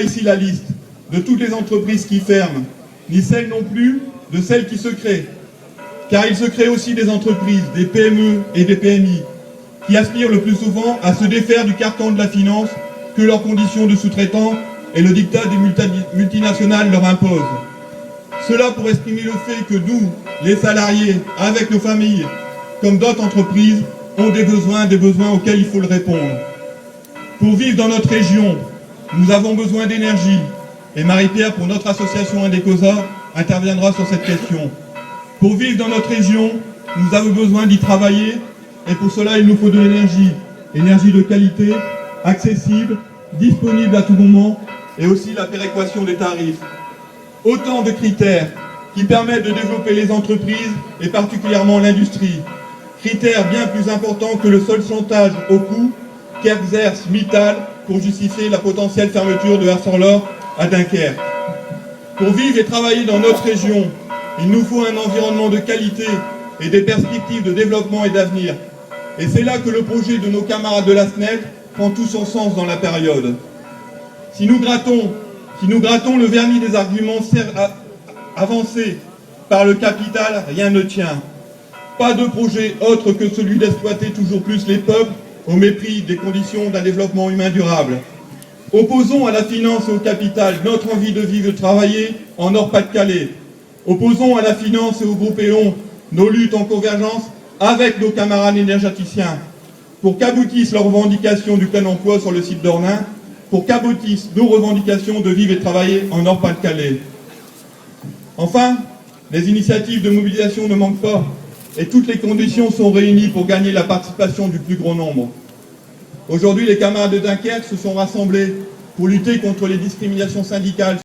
Ici la liste de toutes les entreprises qui ferment, ni celle non plus de celles qui se créent. Car il se crée aussi des entreprises, des PME et des PMI, qui aspirent le plus souvent à se défaire du carcan de la finance que leurs conditions de sous-traitants et le diktat des multinationales leur imposent. Cela pour exprimer le fait que nous, les salariés, avec nos familles, comme d'autres entreprises, ont des besoins auxquels il faut le répondre. Pour vivre dans notre région, nous avons besoin d'énergie. Et Marie-Pierre, pour notre association Indecosa, interviendra sur cette question. Pour vivre dans notre région, nous avons besoin d'y travailler. Et pour cela, il nous faut de l'énergie. Énergie de qualité, accessible, disponible à tout moment, et aussi la péréquation des tarifs. Autant de critères qui permettent de développer les entreprises et particulièrement l'industrie. Critères bien plus importants que le seul chantage au coût qu'exerce Mittal pour justifier la potentielle fermeture de Arcelor à Dunkerque. Pour vivre et travailler dans notre région, il nous faut un environnement de qualité et des perspectives de développement et d'avenir. Et c'est là que le projet de nos camarades de la SNEF prend tout son sens dans la période. Si nous grattons le vernis des arguments avancés par le capital, rien ne tient. Pas de projet autre que celui d'exploiter toujours plus les peuples au mépris des conditions d'un développement humain durable. Opposons à la finance et au capital notre envie de vivre et de travailler en Nord-Pas-de-Calais. Opposons à la finance et au groupe Éon nos luttes en convergence avec nos camarades énergéticiens pour qu'aboutissent leurs revendications du plein emploi sur le site d'Ornain, pour qu'aboutissent nos revendications de vivre et de travailler en Nord-Pas-de-Calais. Enfin, les initiatives de mobilisation ne manquent pas et toutes les conditions sont réunies pour gagner la participation du plus grand nombre. Aujourd'hui, les camarades de Dunkerque se sont rassemblés pour lutter contre les discriminations syndicales